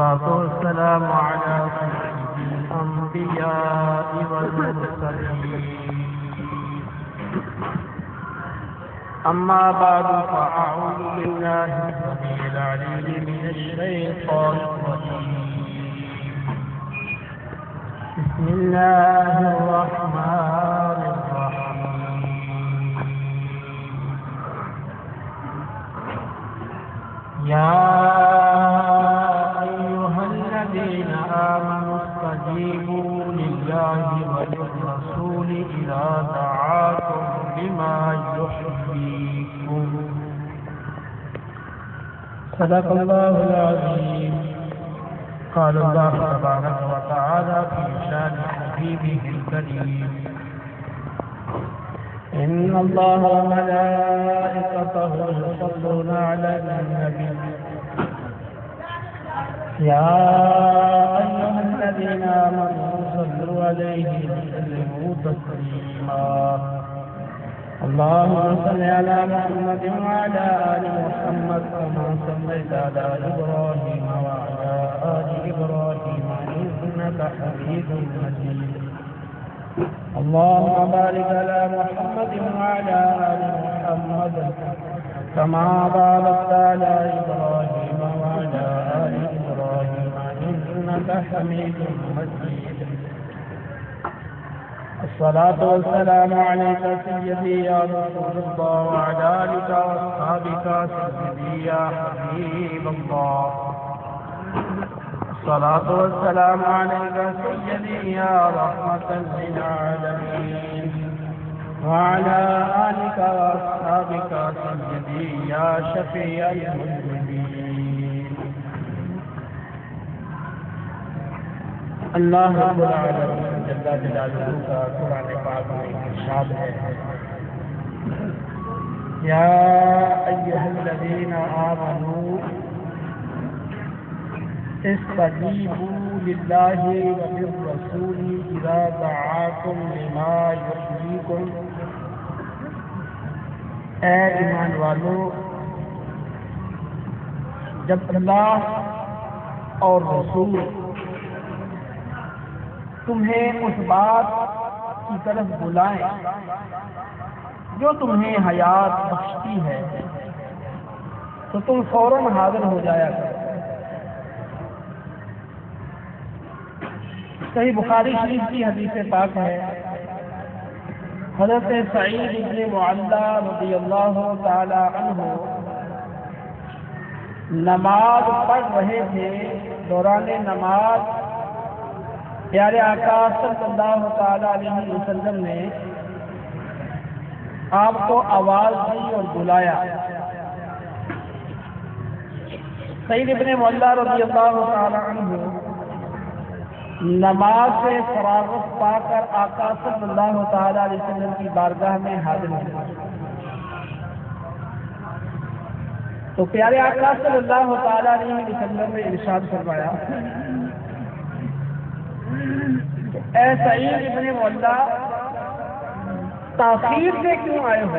والصلاة والسلام على سيد الأنبياء والمرسلين. أما بعد فأعوذ بالله السميع العليم من الشيطان الرجيم. بسم الله الرحمن الرحيم. يا أيها الذين آمنوا استجيبوا لله وللرسول إذا دعاكم لما يحييكم. صدق الله العظيم. قال الله تبارك وتعالى في شان حبيبه الكريم: إن الله وملائكته يصلون على النبي يا أيها الذين آمنوا صلوا عليه وسلموا تسليما. اللهم صل على محمد وعلى آل محمد كما صليت على إبراهيم وعلى آل إبراهيم إنك حميد مجيد. اللهم بارك على محمد وعلى آل محمد كما باركت على إبراهيم وعلى آل إبراهيم إنك حميد مجيد. الصلاة والسلام عليك سيدي يا رسول الله وعلى آلك وأصحابك سيدي يا حبيب الله. الصلاة والسلام عليك سيدي يا رحمة للعالمين وعلى آلك وأصحابك سيدي يا شفيع المذنبين. اللہ رب العالمین جل جلالہ کا قرآن پاک میں ارشاد ہے: یا ایھا الذین آمنوا استجیبوا للہ وللرسول اذا دعاکم لما یحییکم. اے ایمان والو، جب اللہ اور رسول تمہیں اس بات کی طرف بلائیں جو تمہیں حیات بخشتی ہے تو تم فوراً حاضر ہو جایا کرو. صحیح بخاری شریف کی حدیث پاک ہے، حضرت سعید بن معلّہ رضی اللہ تعالی عنہ نماز پڑھ رہے تھے. دوران نماز پیارے آقا صلی اللہ تعالی علیہ وسلم نے آپ کو آواز دی اور بلایا. سعید بن معلّہ رضی اللہ تعالی عنہ نماز سے فراغت پا کر آقا صلی اللہ تعالی علیہ وسلم کی بارگاہ میں حاضر ہوئے. تو پیارے آقا صلی اللہ تعالی علیہ وسلم نے ارشاد فرمایا: اے سعید ابن معلّہ، تاخیر سے کیوں آئے ہو؟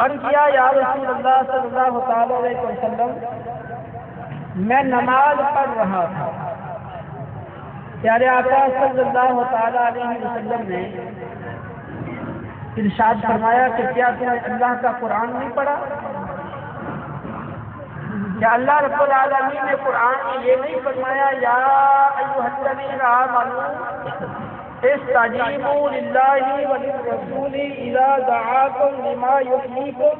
عرض کیا: یا رسول اللہ صلی اللہ تعالی علیہ وسلم، میں نماز پڑھ رہا تھا. پیارے آقا صلی اللہ تعالی علیہ وسلم نے ارشاد فرمایا کہ کیا تم نے اللہ کا قرآن نہیں پڑھا؟ کیا اللہ رب العالمین نے قرآن میں یہ نہیں فرمایا: یا ایھا الذین آمنوا استجیبوا للہ وللرسول اذا دعاکم لما یحییکم.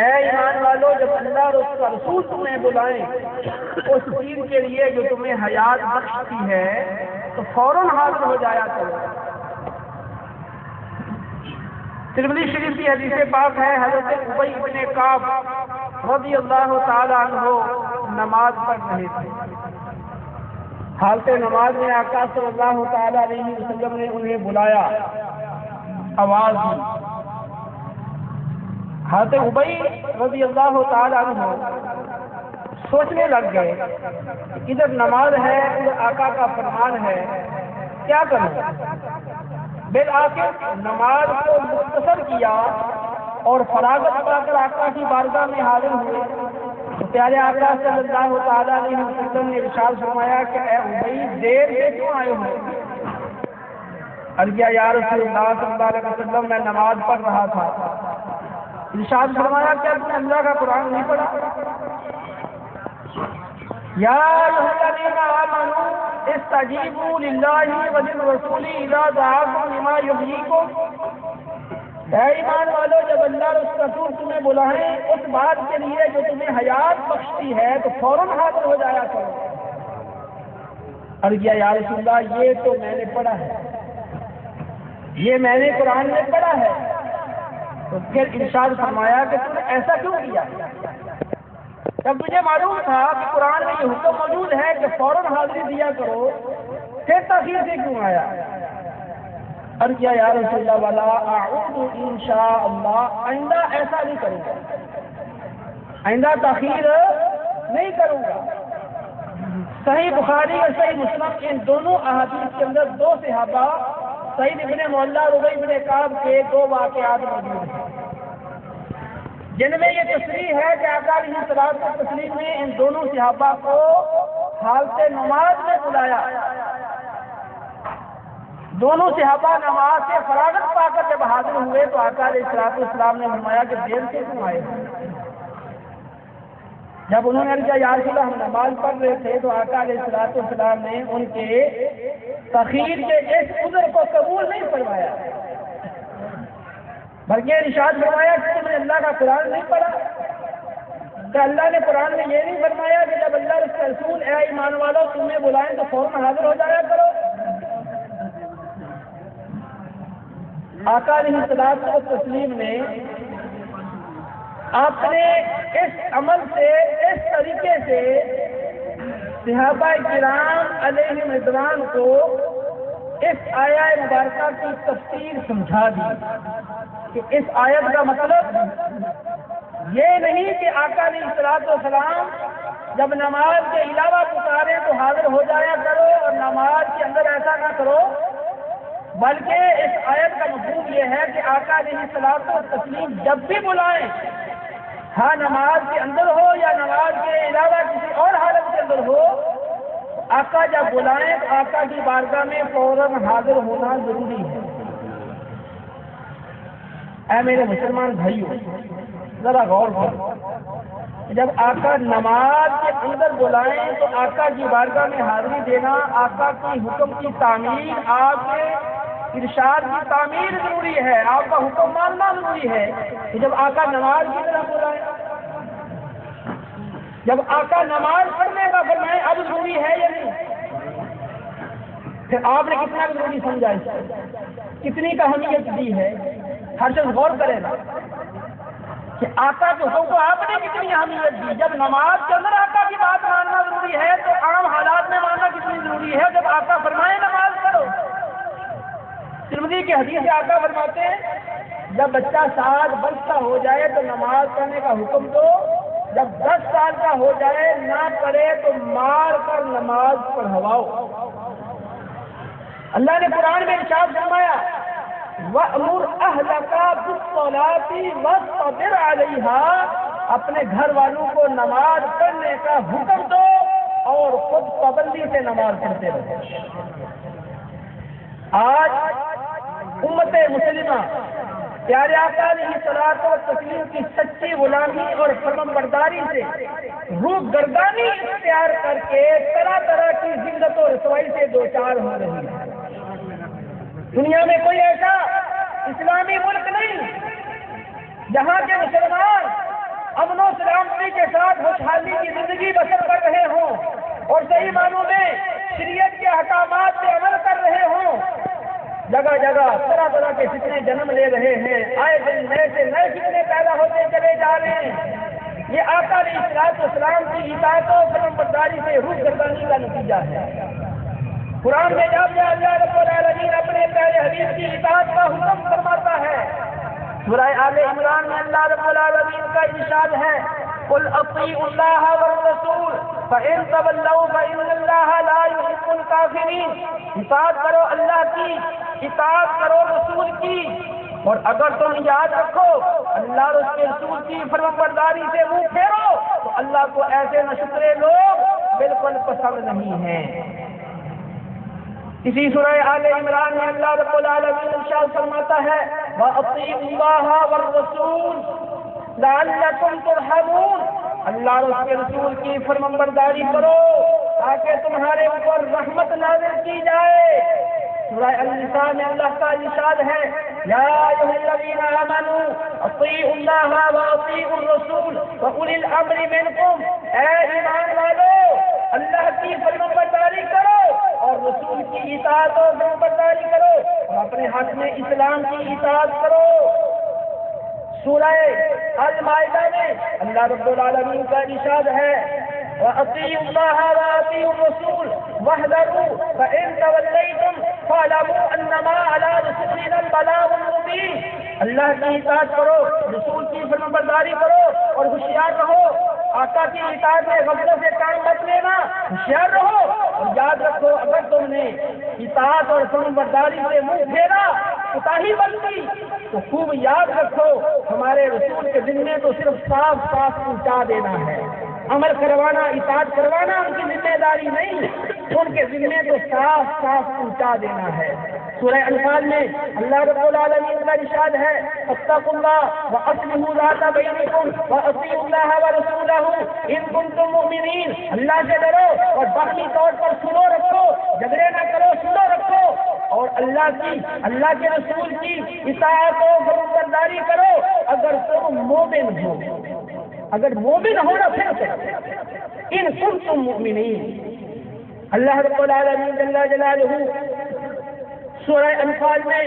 اے ایمان والو، جب اللہ اور اس کا رسول تمہیں بلائیں اس چیز کے لیے جو تمہیں حیات بخشتی ہے تو فوراً حاضر ہو جایا کرو. ترمذی شریف کی حدیث پاک ہے، حضرت ابی بن کعب رضی اللہ تعالی عنہ نماز پڑھ رہے تھے. حالت نماز میں آقا صلی اللہ تعالی علیہ وسلم نے انہیں بلایا، آواز دی. حضرت ابی رضی اللہ تعالی عنہ سوچنے لگ گئے کہ ادھر نماز ہے، ادھر آقا کا فرمان ہے، کیا کروں؟ بالآخر نماز کو مختصر کیا اور فراغت پا کر آقا کی بارگاہ میں حاضر ہوئے. تو پیارے آقا صلی اللہ تعالیٰ علیہ وسلم نے ارشاد فرمایا کہ اے ابی دیر سے کیوں آئے ہو؟ عرض کیا یا رسول اللہ صلی اللہ علیہ وسلم میں نماز پڑھ رہا تھا۔ ارشاد فرمایا کیا تم نے اللہ کا قرآن نہیں پڑھا؟ یا ایھا الذین آمنوا استجیبوا للہ وللرسول اذا دعاکم لما یحییکم، اے ایمان والو جب اللہ اور اس رسول تمہیں بلائیں اس بات کے لیے جو تمہیں حیات بخشتی ہے تو فوراً حاضر ہو جایا کرو۔ عرض کیا یا رسول اللہ یہ تو میں نے پڑھا ہے، یہ میں نے قرآن میں پڑھا ہے۔ تو پھر ارشاد فرمایا کہ تم نے ایسا کیوں کیا؟ جب مجھے معلوم تھا کہ قرآن میں یہ حکم موجود ہے کہ فوراً حاضری دیا کرو، پھر تاخیر سے کیوں آیا؟ عرض کیا یا رسول اللہ ولا اعود انشاءاللہ، آئندہ ایسا نہیں کروں گا، آئندہ تاخیر نہیں کروں گا۔ صحیح بخاری اور صحیح مسلم ان دونوں احادیث کے اندر دو صحابہ سعید ابن معلہ اور ابی ابن کعب کے دو واقعات موجود ہیں جن میں یہ تصریح ہے کہ آقا علیہ الصلوۃ والتسلیم نے ان دونوں صحابہ کو حالت نماز میں بلایا۔ دونوں صحابہ نماز سے فراغت پا کر جب حاضر ہوئے تو آقا علیہ الصلوۃ والسلام نے فرمایا کہ دیر سے کیوں آئے؟ جب انہوں نے کہا یا رسول اللہ ہم نماز پڑھ رہے تھے تو آقا علیہ الصلوۃ والسلام نے ان کے تاخیر کے اس عذر کو قبول نہیں فرمایا، بلکہ ارشاد فرمایا کہ تم نے اللہ کا قرآن نہیں پڑھا؟ کہ اللہ نے قرآن میں یہ نہیں فرمایا کہ جب اللہ اس کا رسول اے ایمان والو تمہیں بلائیں تو فوراً حاضر ہو جایا کرو؟ آقا علیہ الصلوۃ والتسلیم نے اپنے اس عمل سے اس طریقے سے صحابہ کرام علیہ رضوان کو اس آیہ مبارکہ کی تفسیر سمجھا دی کہ اس آیت کا مطلب یہ نہیں کہ آقا علیہ الصلوۃ والسلام جب نماز کے علاوہ پکارے تو حاضر ہو جایا کرو اور نماز کے اندر ایسا نہ کرو، بلکہ اس آیت کا مفہوم یہ ہے کہ آقا علیہ الصلوۃ والتسلیم جب بھی بلائیں، ہاں نماز کے اندر ہو یا نماز کے علاوہ کسی اور حالت کے اندر ہو، آقا جب بلائیں تو آقا کی بارگاہ میں فوراً حاضر ہونا ضروری ہے۔ اے میرے مسلمان بھائیوں ذرا غور کرو، جب آقا نماز کے اندر بلائیں تو آقا کی بارگاہ میں حاضری دینا، آقا کی حکم کی تعمیر، آپ کے ارشاد کی تعمیر ضروری ہے، آپ کا حکم ماننا ضروری ہے۔ کہ جب آقا نماز کی طرف بلائیں، جب آقا نماز پڑھنے کا فرمائیں اب ضروری ہے یا نہیں؟ پھر آپ نے کتنا ضروری سمجھا، کتنی کا اہمیت دی ہے؟ ہر شخص غور کرے نا کہ آقا کے حکم کو آپ نے کتنی اہمیت دی۔ جب نماز کے اندر آقا کی بات ماننا ضروری ہے تو عام حالات میں ماننا کتنی ضروری ہے جب آقا فرمائے نماز پڑھو۔ ترمذی کی حدیث سے آقا فرماتے ہیں جب بچہ 7 برس کا ہو جائے تو نماز پڑھنے کا حکم دو، جب 10 سال کا ہو جائے نہ پڑھے تو مار کر نماز پڑھواؤ۔ اللہ نے قرآن میں ارشاد فرمایا وَأْمُرْ أَهْلَكَ بِالصَّلَاةِ وَاصْطَبِرْ عَلَيْهَا، اپنے گھر والوں کو نماز پڑھنے کا حکم دو اور خود پابندی سے نماز پڑھتے رہو۔ آج امت مسلمہ پیارے آقا علیہ الصلوۃ والتسلیم کی سچی غلامی اور فرمانبرداری سے روح گردانی اختیار کر کے طرح طرح کی ذلت و رسوائی سے دوچار ہو رہی ہے۔ دنیا میں کوئی ایسا اسلامی ملک نہیں جہاں کے مسلمان امن و سلامتی کے ساتھ خوشحالی کی زندگی بسر کر رہے ہوں اور صحیح معنوں میں شریعت کے احکامات سے عمل کر رہے ہوں۔ جگہ جگہ طرح طرح کے فتنے جنم لے رہے ہیں، آئے دن نئے سے نئے فتنے پیدا ہوتے چلے جا رہے ہیں۔ یہ آقا علیہ الصلوۃ والسلام کی اطاعت و فرمانبرداری سے روح گردانی کا نتیجہ ہے۔ قرآن میں جب اللہ رب العالمین اپنے پیارے حبیب کی اطاعت کا حکم فرماتا ہے، سورہ آل عمران میں اللہ رب العالمین کا ارشاد ہے قل اطیعوا اللہ والرسول فإن تولوا فإن اللہ لا يحب الکافرین، اطاعت کرو اللہ کی، اطاعت کرو رسول کی، اور اگر تم یاد رکھو اللہ اور اس کے رسول کی فرمانبرداری سے منہ پھیرو تو اللہ کو ایسے نشترے لوگ بالکل پسند نہیں ہیں۔ اسی سورہ آل عمران میں اللہ رب العالمین ارشاد فرماتا ہے وَأَطِيعُوا اللَّهَ وَالرَّسُولَ لَعَلَّكُمْ تُرْحَمُونَ، اللہ اور اس کے رسول کی فرمانبرداری کرو تاکہ تمہارے اوپر رحمت نازل کی جائے۔ سورہ النساء میں اللہ کا ارشاد ہے یا ایھا الذین آمنوا اطیعوا اللہ واطیعوا الرسول وأولی الامر منکم، اے ایمان والو اللہ کی فرمانبرداری کرو اور رسول کی اطاعت و فرمانبرداری کرو اور اپنے حق میں اسلام کی اطاعت کرو۔ سورہ المائدہ میں اللہ رب العالمین کا ارشاد ہے وَأَطِيعُوا اللَّهَ وَأَطِيعُوا الرَّسُولَ وَاحْذَرُوا فَإِن تَوَلَّيْتُمْ فَاعْلَمُوا أَنَّمَا عَلَىٰ رُسُولِنَا الْبَلَاغُ الْمُبِينُ، اللہ کی اطاعت کرو، رسول کی فرمانبرداری کرو اور ہوشیار رہو، آقا کی اطاعت میں غفلت سے کام مت لینا، ہوشیار رہو اور یاد رکھو اگر تم نے اطاعت اور فرمانبرداری سے منہ پھیرا، کوتاہی برتی تو خوب یاد رکھو ہمارے رسول کے دل میں تو صرف صاف صاف پہنچا دینا ہے، عمل کروانا اطاعت کروانا ان کی ذمہ داری نہیں، ان کے ذمے تو صاف صاف پہنچا دینا ہے۔ سورہ انفال میں اللہ رب العالمین کا ارشاد ہے اتقوا اللہ واصلحوا ذات بینکم واطیعوا اللہ ورسولہ ان کنتم مؤمنین، اللہ سے ڈرو اور باقی طور پر سنو رکھو، جھگڑے نہ کرو، سنو رکھو اور اللہ کے رسول کی اطاعت و فرمانبرداری کرو اگر تم مومن ہو، اگر مومن ہونا پھر سے ان کنتم مؤمنین۔ اللہ رب العالمین جل جلالہ سورہ انفال میں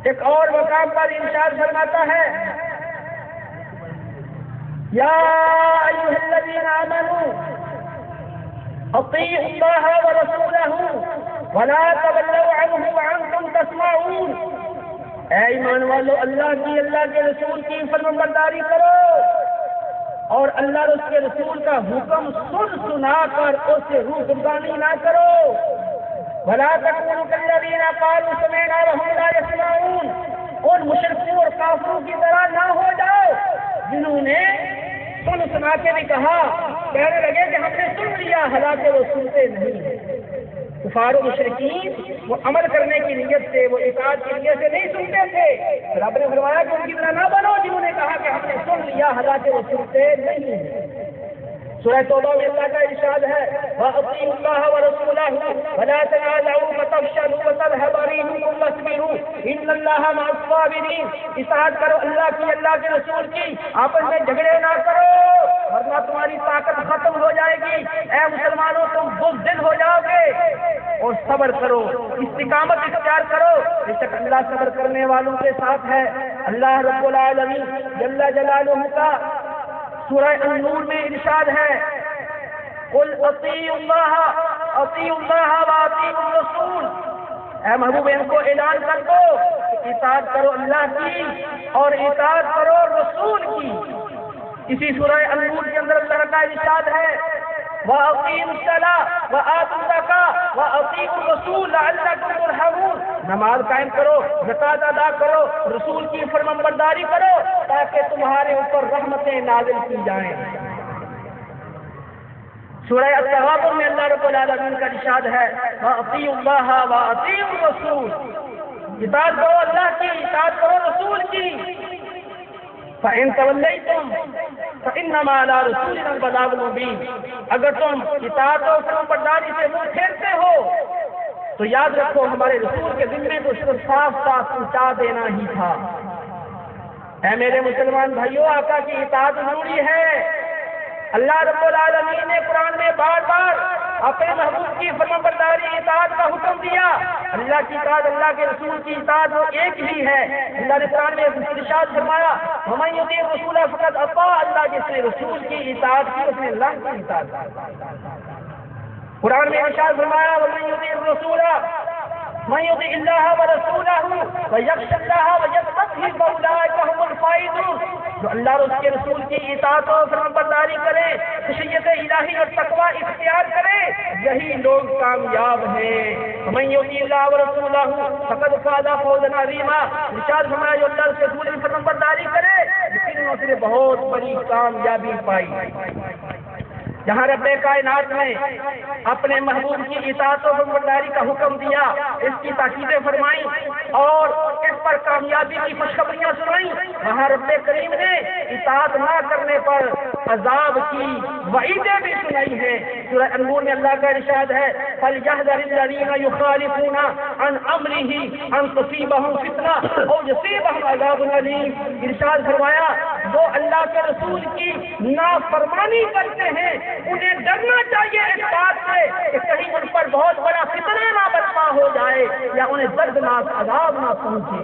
ایک اور مقام پر ارشاد فرماتا ہے یا ایھا الذین آمنوا اطیعوا اللہ ورسولہ ولا تولوا عنہ وانتم تسمعون، اے ایمان والو اللہ کے رسول کی فرمانبرداری کرو اور اللہ اور اس کے رسول کا حکم سنا کر اس سے روگردانی نہ کرو، ولا تکونوا کالذین قالوا سمعنا وهم لا يسمعون، ان مشرکوں اور کافروں کی طرح نہ ہو جاؤ جنہوں نے سنا کے بھی کہا، کہنے لگے کہ ہم نے سن لیا حالانکہ وہ سنتے نہیں۔ کفار و مشرکین وہ عمل کرنے کی نیت سے، وہ اطاعت کی نیت سے نہیں سنتے تھے، رب نے فرمایا کہ ان کی طرح نہ بنو جنہوں نے کہا کہ ہم نے سن لیا حالانکہ وہ سنتے نہیں ہیں۔ سورہ توبہ میں اللہ کا ارشاد ہے وَأَطِيعُوا اللَّهَ وَرَسُولَهُ وَلَا تَنَازَعُوا فَتَفْشَلُوا وَتَذْهَبَ رِيحُكُمْ وَاصْبِرُوا إِنَّ اللَّهَ مَعَ الصَّابِرِينَ، اطاعت کرو اللہ کے رسول کی، آپس میں جھگڑے نہ کرو ورنہ تمہاری طاقت ختم ہو جائے گی، اے مسلمانوں تم بزدل ہو جاؤ گے، اور صبر کرو، استقامت اختیار کرو، بے شک اللہ صبر کرنے والوں کے ساتھ ہے۔ اللہ رب العالمین جل جلالہ کا سورہ النور میں ارشاد ہے قل اطیعوا اللہ واطیعوا الرسول، اے محبوب ان کو اعلان کر دو کہ اطاعت کرو اللہ کی اور اطاعت کرو رسول کی۔ اسی سورہ النور کے اندر اللہ کا ارشاد ہے وَأَقِيمُوا الصَّلَاةَ وَآتُوا الزَّكَاةَ وَأَطِيعُوا الرَّسُولَ لَعَلَّكُمْ تُرْحَمُونَ، نماز قائم کرو، زکوٰۃ ادا کرو، رسول کی فرمانبرداری کرو تاکہ تمہارے اوپر رحمتیں نازل کی جائیں۔ سورہ التغابن میں اللہ رب العالمین کا ارشاد ہے وَأَطِيعُوا اللَّهَ وَأَطِيعُوا الرَّسُولَ، اطاعت کرو اللہ کی، اطاعت کرو رسول کی۔ فَإِن تَوَلَّيْتُمْ فَإِنَّمَا عَلَىٰ رَسُولِنَا الْبَلَاغُ الْمُبِينُ، اگر تم اطاعت و فرمانبرداری سے منہ پھیرتے ہو تو یاد رکھو ہمارے رسول کے ذمے کو صرف صاف صاف پہنچا دینا ہی تھا۔ اے میرے مسلمان بھائیوں، آقا کی اطاعت ضروری ہے۔ اللہ رب العالمین نے قرآن میں بار بار اپنے محبوب کی فرمانبرداری اطاعت کا حکم دیا۔ اللہ کی اطاعت، اللہ کے رسول کی اطاعت وہ ایک ہی ہے۔ اللہ نے قرآن میں ارشاد فرمایا وَمَن يُطِعِ الرَّسُولَ فَقَدْ أَطَاعَ اللَّهَ، جس نے رسول کی اطاعت کی اس نے اللہ کی اطاعت کی۔ قرآن میں ارشاد فرمایا وَمَن يُطِعِ الرَّسُولَ مَن يُطِعِ اللَّهَ وَرَسُولَهُ وَيَخْشَ اللَّهَ وَيَتَّقِهِ فَأُولَٰئِكَ هُمُ الْفَائِزُونَ، جو اللہ اور اس کے رسول کی اطاعت و فرمانبرداری کرے، خشیت الہی اور تقویٰ اختیار کرے، یہی لوگ کامیاب ہیں۔ وَمَن يُطِعِ اللَّهَ وَرَسُولَهُ فَقَدْ فَازَ فَوْزًا عَظِيمًا، ارشاد فرمایا جو اللہ اور اس کے رسول کی فرمانبرداری کرے یقیناً اسے بہت بڑی کامیابی پائی، جہاں رب کائنات نے اپنے محبوب کی اطاعت و فرمانبرداری کا حکم دیا، اس کی تاکیدیں فرمائیں اور اس پر کامیابی کی خوشخبریاں سنائیں، وہاں رب کریم نے اطاعت نہ کرنے پر عذاب کی وعیدیں بھی سنائی ہیں۔ سورہ انور میں اللہ کا ارشاد ہے فَلْيَحْذَرِ الَّذِينَ يُخَالِفُونَ عَنْ أَمْرِهِ أَنْ تُصِيبَهُمْ فِتْنَةٌ أَوْ يُصِيبَهُمْ عَذَابٌ أَلِيمٌ۔ ارشاد فرمایا جو اللہ کے رسول کی نافرمانی کرتے ہیں انہیں ڈرنا چاہیے اس بات سے کہ کہیں ان پر بہت بڑا فتنہ نہ برپا ہو جائے یا انہیں دردناک عذاب نہ پہنچے۔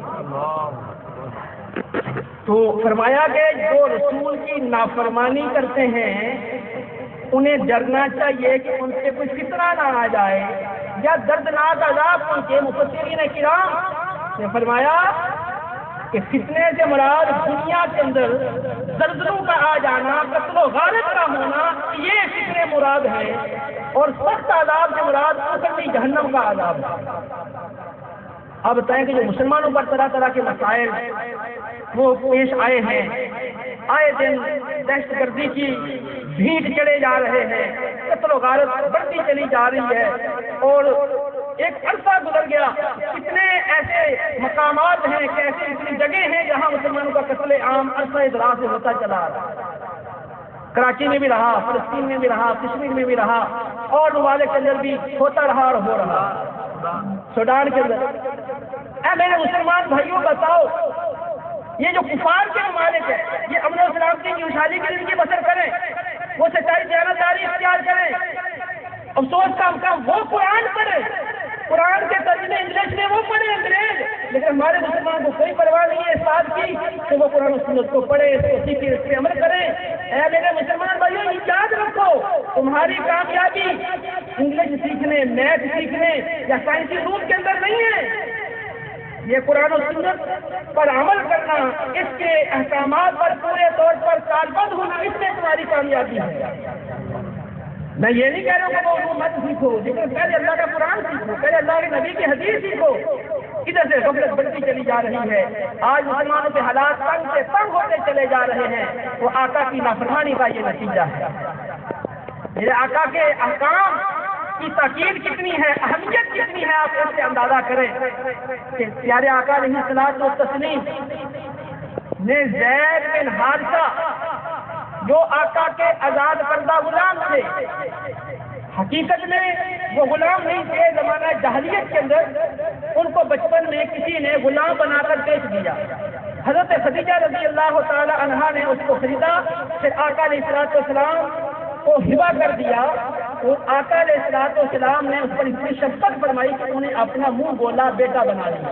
تو فرمایا کہ جو رسول کی نافرمانی کرتے ہیں انہیں ڈرنا چاہیے کہ ان سے کوئی فتنہ نہ آ جائے یا دردناک عذاب پہنچے۔ مفسرین کرام نے فرمایا کہ فتنے سے مراد دنیا کے اندر زلزلوں کا آ جانا، قتل و غارت کا ہونا، یہ فتنے مراد ہے، اور سخت عذاب سے مراد اصلی جہنم کا عذاب ہے۔ اب بتائیں کہ جو مسلمانوں پر طرح طرح کے مسائل وہ پیش آئے ہیں، آئے دن دہشت گردی کی بھیٹ چڑھے جا رہے ہیں، قتل و غارت بڑھتی چلی جا رہی ہے، اور ایک عرصہ گزر گیا، کتنے ایسے مقامات ہیں کہ ایسی اتنی جگہ ہیں جہاں مسلمانوں کا قتل عام عرصہ دراز سے ہوتا چلا رہا ہے۔ کراچی میں بھی رہا، فلسطین میں بھی رہا، کشمیر میں بھی رہا، اور ممالک کے اندر بھی ہوتا رہا اور ہو رہا، سوڈان کے اندر۔ اے میرے مسلمان بھائیوں بتاؤ، یہ جو کفار کے ممالک ہیں یہ امن و سلامتی کی خوشحالی کی زندگی بسر کریں، وہ سچائی دیانتداری اختیار کریں، افسوس کا کام وہ قرآن پڑھیں، قرآن کے ترجمے انگلش میں وہ پڑھیں انگریز، لیکن ہمارے مسلمان کو کوئی پرواہ نہیں ہے اس بات کی کہ وہ قرآن و سنت کو پڑھے، اس کو سیکھیں، اس پہ عمل کریں۔ اے میرے مسلمان بھائیوں یاد رکھو، تمہاری کامیابی انگلش سیکھنے، میتھ سیکھنے یا سائنسی روپ کے اندر نہیں ہے، یہ قرآن و سنت پر عمل کرنا، اس کے احکامات پر پورے طور پر کاربند ہونا، اس میں تمہاری کامیابی ہے۔ میں یہ نہیں کہہ رہا ہوں کہ وہ علوم مت سیکھو، لیکن پہلے اللہ کا قرآن سیکھو، پہلے اللہ کے نبی کی حدیث سیکھو۔ ادھر سے غفلت بڑھتی چلی جا رہی ہے، آج مسلمانوں کے حالات تنگ سے تنگ ہوتے چلے جا رہے ہیں، وہ آقا کی نافرمانی کا یہ نتیجہ ہے۔ میرے آقا کے احکام کی تاکید کتنی ہے، اہمیت کتنی ہے، آپ اس سے اندازہ کریں کہ پیارے آقا علیہ الصلوۃ والتسلیم نے زید بن حارثہ جو آقا کے آزاد کردہ غلام تھے، حقیقت میں وہ غلام نہیں تھے، زمانہ جاہلیت کے اندر ان کو بچپن میں کسی نے غلام بنا کر بیچ دیا۔ حضرت خدیجہ رضی اللہ تعالی عنہا نے اس کو خریدا، پھر آقا علیہ الصلوۃ والسلام کو ہبہ کر دیا، اور آقا علیہ الصلوۃ والسلام نے اس پر اتنی شفقت فرمائی کہ انہیں اپنا منہ بولا بیٹا بنا لیا۔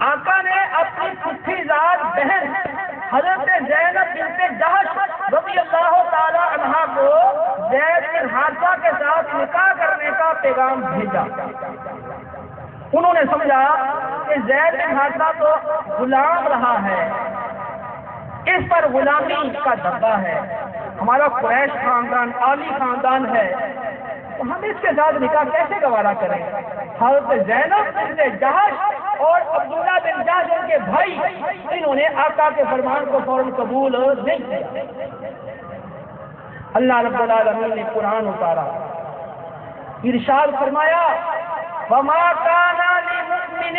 آقا نے اپنی پھپھی زاد بہن حضرت زینب بنت جحش رضی اللہ تعالی عنہا کو زید بن حارثہ کے ساتھ نکاح کرنے کا پیغام بھیجا۔ انہوں نے سمجھا کہ زید بن حارثہ تو غلام رہا ہے، اس پر غلامی کا دبا ہے، ہمارا قریش خاندان عالی خاندان ہے، تو ہم اس کے ساتھ نکاح کیسے گوارا کریں؟ حضرت زینب بنت جحش اور عبداللہ بن جحش ان کے بھائی، انہوں نے آقا کے فرمان کو فوراً قبول نہیں کیا۔ اللہ رب العالمین نے قرآن اتارا، ارشاد فرمایا وَمَا كَانَ لِمُؤْمِنٍ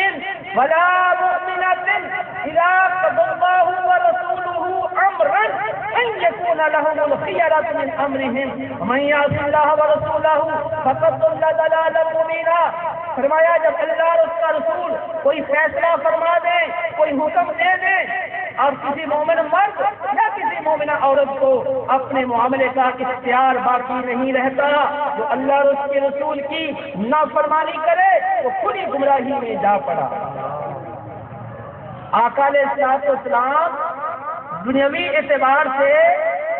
وَلَا مُؤْمِنَةٍ إِذَا قَضَى اللَّهُ وَرَسُولُهُ أَمْرًا أَن يَكُونَ لَهُمُ الْخِيَرَةُ مِنْ أَمْرِهِمْ وَمَن يَعْصِ اللَّهَ وَرَسُولَهُ فَقَدْ ضَلَّ ضَلَالًا مُبِينًا۔ فرمایا جب اللہ اور اس کا رسول کوئی فیصلہ فرما دے، کوئی حکم دے دے، اور کسی مومن مرد یا کسی مومنہ عورت کو اپنے معاملے کا اختیار باقی نہیں رہتا، جو اللہ اور اس کے رسول کی نافرمانی کرے وہ کھلی گمراہی میں جا پڑا۔ آقا علیہ الصلوۃ والسلام دنیاوی اعتبار سے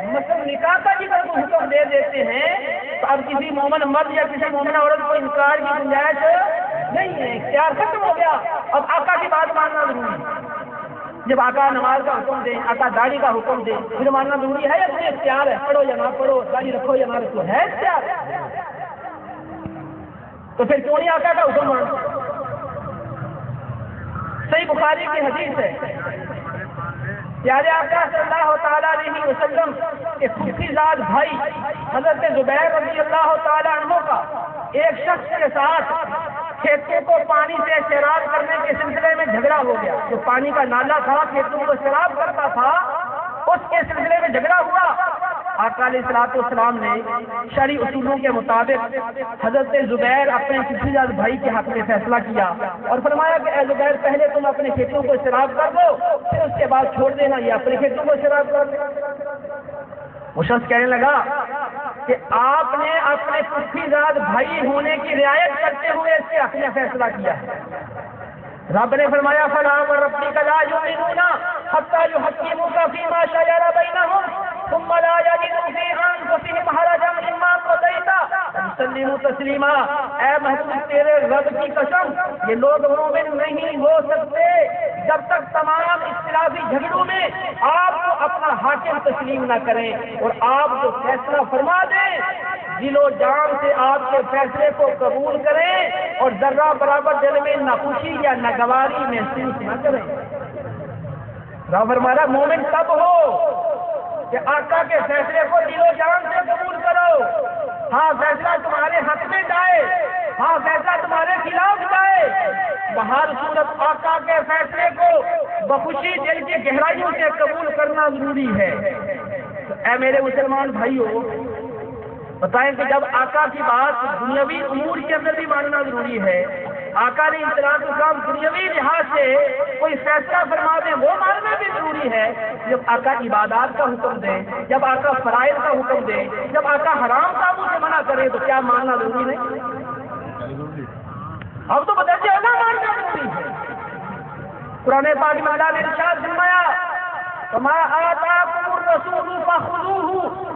مثلا نکاح کا جب حکم دے دیتے ہیں تو اب کسی مومن مرد یا کسی مومنہ عورت کو انکار کی گنجائش نہیں ہے، اختیار ختم ہو گیا، اب آقا کی بات ماننا ضروری ہے۔ جب آقا نماز کا حکم دیں، آقا داڑھی کا حکم دیں، پھر ماننا ضروری ہے یا اپنے اختیار ہے، پڑھو یا نہ پڑھو، داڑھی رکھو یا نہ رکھو، ہے اختیار، تو پھر کیوں نہیں آقا کا حکم ماننا؟ صحیح بخاری کی حدیث ہے، پیارے آقا صلی اللہ تعالیٰ علیہ وسلم کے پھوپھی زاد بھائی حضرت زبیر رضی اللہ تعالیٰ عنہ کا ایک شخص کے ساتھ کھیتوں کو پانی سے سیراب کرنے کے سلسلے میں جھگڑا ہو گیا. جو پانی کا نالا تھا کھیتوں کو سیراب کرتا تھا اس کے سلسلے میں جھگڑا ہوا. آقا علیہ الصلوۃ والسلام نے شرعی اصولوں کے مطابق حضرت زبیر اپنے پھوپھی زاد بھائی کے حق میں فیصلہ کیا اور فرمایا کہ اے زبیر پہلے تم اپنے کھیتوں کو سیراب کر دو پھر اس کے بعد چھوڑ دینا یہ اپنے کھیتوں کو سیراب کر دو. وہ شخص کہنے لگا کہ آپ نے اپنے پھوپھی زاد بھائی ہونے کی رعایت کرتے ہوئے اس کے حق میں فیصلہ کیا ہے. رب نے فرمایا فلا وربک لا یؤمنون حتی یحکموک فیما شجر بینہم ثم لا یجدوا فی انفسہم حرجا مما قضیت ویسلموا تسلیما. اے محبوب تیرے رب کی قسم یہ لوگ مومن نہیں ہو سکتے جب تک تمام اختلافی جھگڑوں میں آپ کو اپنا حاکم تسلیم نہ کریں اور آپ کو فیصلہ فرما دیں دل و جان سے آپ کے فیصلے کو قبول کریں اور ذرہ برابر دل میں نہ خوشی یا ناگواری محسوس نہ کریں. رب فرمایا مومن تب ہو کہ آقا کے فیصلے کو دل و جان سے قبول کرو. ہاں فیصلہ تمہارے حق میں جائے, ہاں فیصلہ تمہارے خلاف جائے, بہر صورت آقا کے فیصلے کو بخوشی دل کی گہرائیوں سے قبول کرنا ضروری ہے. اے میرے مسلمان بھائیوں بتائیں کہ جب آقا کی بات دنیاوی امور کے اندر بھی ماننا ضروری ہے, آقا نے اسلام دنیاوی لحاظ سے کوئی فیصلہ فرما دیں وہ ماننا بھی ضروری ہے. جب آقا عبادات کا حکم دے, جب آقا فرائض کا حکم دے, جب آقا حرام کاموں سے منع کرے تو کیا ماننا ضروری نہیں؟ اب تو بدلتے نہ ماننا ضروری ہے. قرآن پاک میں اللہ نے ارشاد فرمایا وما آتاکم الرسول فخذوه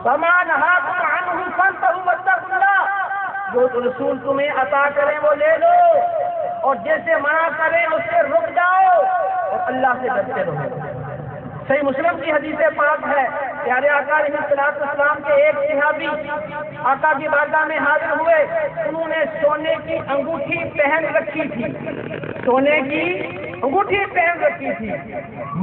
وما نهاکم عنه فانتهوا واتقوا اللہ. جو رسول تمہیں عطا کریں وہ لے لو اور جیسے منع کریں اس سے رک جاؤ اور اللہ سے ڈرتے رہو. صحیح مسلم کی حدیث پاک ہے پیارے آقا علیہ السلام کے ایک صحابی آقا کی بارگاہ میں حاضر ہوئے. انہوں نے سونے کی انگوٹھی پہن رکھی تھی, سونے کی انگوٹھی پہن رکھی تھی.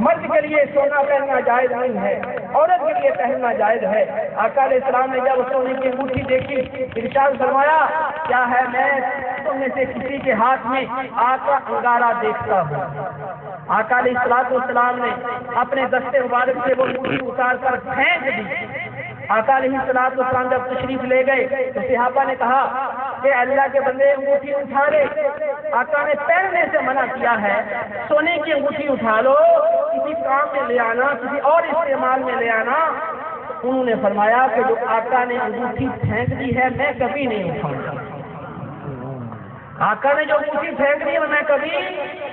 مرد کے لیے سونا پہننا جائز نہیں ہے, عورت کے لیے پہننا جائز ہے. آقا علیہ السلام نے جب سونے کی انگوٹھی دیکھی ارشاد فرمایا کیا ہے میں تم میں سے کسی کے ہاتھ میں آگ کا انگارہ دیکھتا ہوں. آقا علیہ السلام نے اپنے دستے مبارک سے وہ انگوٹھی اتار کر پھینک دی. آقا علیہ السلام جب تشریف لے گئے تو صحابہ نے کہا کہ اللہ کے بندے انگوٹھی اٹھا لے. آقا نے پہننے سے منع کیا ہے, سونے کی انگوٹھی اٹھا لو, کسی کام میں لے آنا, کسی اور استعمال میں لے آنا. انہوں نے فرمایا کہ جو آقا نے انگوٹھی پھینک دی ہے میں کبھی نہیں اٹھاؤں گا. آقا نے جو انگوٹھی پھینک دی ہے میں کبھی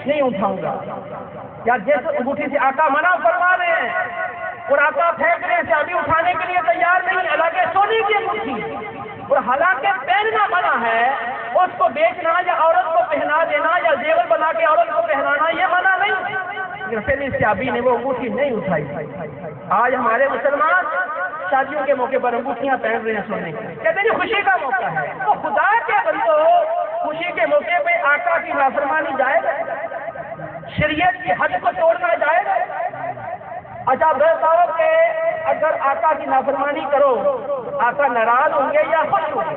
نہیں اٹھاؤں گا. یا جس انگوٹھی سے آقا منع فرما رہے ہیں اور آقا پھینک رہے ہیں ابھی اٹھانے کے لیے تیار نہیں, حالانکہ سونے کی انگوٹھی اور حالانکہ پہننا منع ہے, اس کو بیچنا یا عورت کو پہنا دینا یا زیور بنا کے عورت کو پہنانا یہ منع نہیں, لیکن پھر اس صحابی نے وہ انگوٹھی نہیں اٹھائی. آج ہمارے مسلمان شادیوں کے موقع پر انگوٹھیاں پہن رہے ہیں سونے کی, کہتے ہیں خوشی کا موقع ہے. تو خدا کے بندو خوشی کے موقع پہ آقا کی نافرمانی جائز ہے, شریعت کی حد کو توڑنا جائز ہے. اچھا بتاؤ کہ اگر آقا کی نافرمانی کرو آقا ناراض ہوں گے یا خوش ہوں گے؟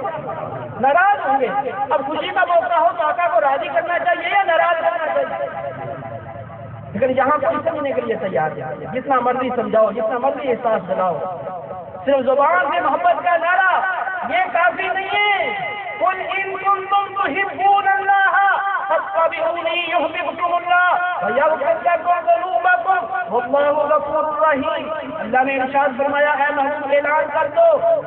ناراض ہوں گے. اب خوشی کا موقع ہو تو آقا کو راضی کرنا چاہیے یا ناراض کرنا چاہیے؟ لیکن یہاں کوئی سمجھنے کے لیے تیار ہے, جتنا مرضی سمجھاؤ, جتنا مرضی احساس دلاؤ, صرف زبان سے محبت کا نعرہ یہ کافی نہیں ہے. قل ان کنتم تحبون اللہ فاتبعونی یحببکم اللہ ویغفر لکم ذنوبکم واللہ غفور رحیم. اللہ نے ارشاد فرمایا اے محبوب اعلان کر دو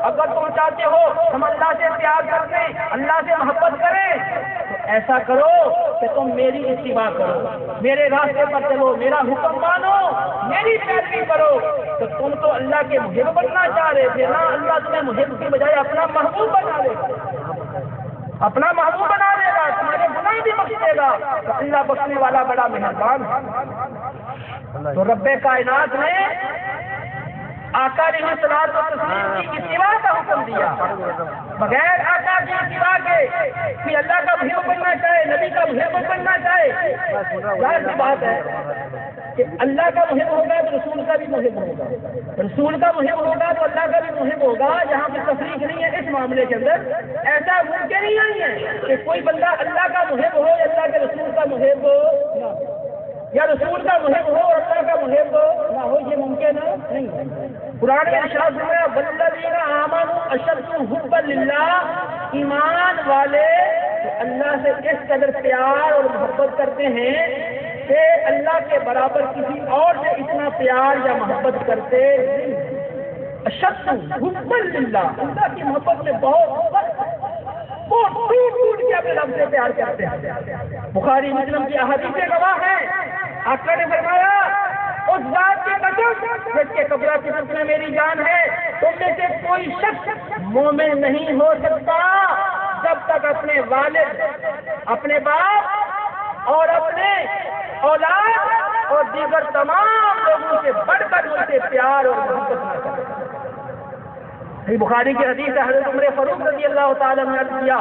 اگر تم چاہتے ہو ہم اللہ سے پیار کریں, اللہ سے محبت کریں تو ایسا کرو کہ تم میری اتباع کرو, میرے راستے پر چلو, میرا حکم مانو, میری پیروی کرو. تو تم تو اللہ کے محب بننا چاہ رہے تھے نا, اللہ تمہیں محب کی بجائے اپنا محبوب بنا دے گا, اپنا محبوب بنا دے گا, تمہارے گناہ بھی بخش دے گا. تو اللہ بخشنے والا بڑا مہربان ہے. تو رب کائنات نے آقا علیہ السلام کی اتباع کا حکم دیا. بغیر آقا کی اتباع کے کہ اللہ کا محب بننا چاہے, نبی کا محب بننا چاہے, ظاہر سی بات ہے کہ اللہ کا محب ہوگا تو رسول کا بھی محب ہوگا، رسول کا محب ہوگا تو اللہ کا بھی محب ہوگا. یہاں پہ تفریق نہیں ہے اس معاملے کے اندر. ایسا ممکن ہی نہیں ہے کہ کوئی بندہ اللہ کا محب ہو یا اللہ کے رسول کا محب ہو نہ ہو، یا رسول کا محب ہو اور اللہ کا محب ہو نہ ہو. یہ ممکن نہیں ہے. قرآن میں ارشاد ہوا والذین آمنوا اشد حبا للہ، ایمان والے اللہ سے اس قدر پیار اور محبت کرتے ہیں کہ اللہ کے برابر کسی اور سے اتنا پیار یا محبت کرتے نہیں. اشد حبا للہ، اللہ کی محبت میں بہت ٹوٹ کے اپنے رب سے پیار کرتے ہیں. بخاری مسلم کی احادیث گواہ ہیں. آقا نے فرمایا اس ذات کی قسم جس کے قبضہ کی طرف میں میری جان ہے، تم میں سے کوئی شخص مومن نہیں ہو سکتا جب تک اپنے والد، اپنے باپ اور اپنے اولاد اور دیگر تمام لوگوں سے بڑھ کر ان سے پیار اور محبت نہ کرے. بخاری کی حدیث ہے، حضرت عمر فاروق رضی اللہ تعالیٰ نے عرض کیا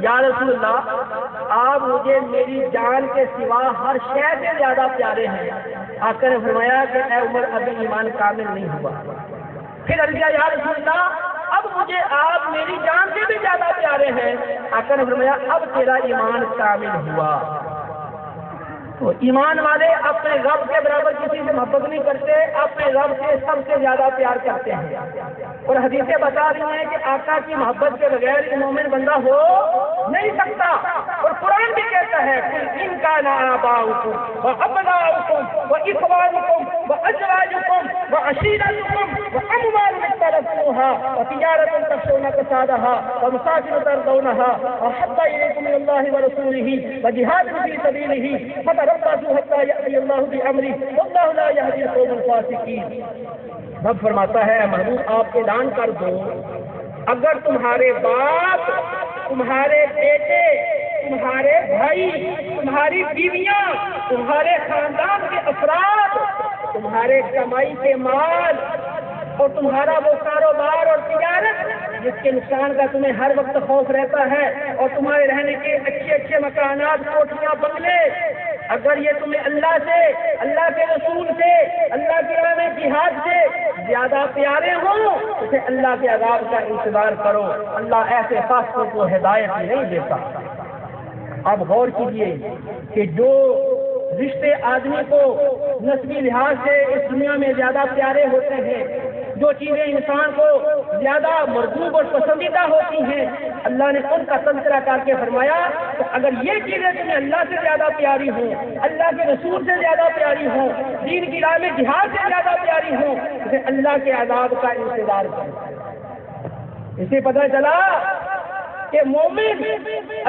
یا رسول اللہ آپ مجھے میری جان کے سوا ہر شے سے زیادہ پیارے ہیں. آقا نے فرمایا کہ اے عمر ابھی ایمان کامل نہیں ہوا. پھر عرض کیا یا رسول اللہ اب مجھے آپ میری جان سے بھی زیادہ پیارے ہیں. آقا نے فرمایا اب تیرا ایمان کامل ہوا. تو ایمان والے اپنے رب کے برابر کسی سے محبت نہیں کرتے، اپنے رب سے سب سے زیادہ پیار کرتے ہیں. اور حدیثیں بتا رہی ہیں کہ آقا کی محبت کے بغیر مومن بندہ ہو نہیں سکتا. اور قرآن بھی کہتا ہے ان کان آباؤکم وابناؤکم واخوانکم وازواجکم وعشیرتکم واموال اقترفتموها وتجارة تخشون کسادها ومساکن ترضونها احب الیکم من اللہ ورسولہ وجہاد فی سبیلہ فتربصوا حتی یأتی اللہ بامرہ واللہ لا یہدی القوم الفاسقین. رب فرماتا ہے محبوب آپ اعلان کر دو اگر تمہارے باپ، تمہارے بیٹے، تمہارے بھائی، تمہاری بیویاں، تمہارے خاندان کے افراد، تمہارے کمائی کے مال اور تمہارا وہ کاروبار اور تجارت جس کے نقصان کا تمہیں ہر وقت خوف رہتا ہے، اور تمہارے رہنے کے اچھے اچھے مکانات، کوٹھیاں، بنگلے، اگر یہ تمہیں اللہ سے، اللہ کے رسول سے، اللہ کی راہ میں جہاد سے زیادہ پیارے ہوں تو پھر اللہ کے عذاب کا انتظار کرو. اللہ ایسے فاسقوں کو ہدایت نہیں دیتا. اب غور کیجیے کہ جو رشتے آدمی کو نسبی لحاظ سے اس دنیا میں زیادہ پیارے ہوتے ہیں، جو چیزیں انسان کو زیادہ مرغوب اور پسندیدہ ہوتی ہیں، اللہ نے ان کا تذکرہ کر کے فرمایا کہ اگر یہ چیزیں تمہیں اللہ سے زیادہ پیاری ہوں، اللہ کے رسول سے زیادہ پیاری ہوں، دین کی راہ میں جہاد سے زیادہ پیاری ہوں تو پھر اللہ کے عذاب کا انتظار کرو. اسے پتہ چلا کہ مومن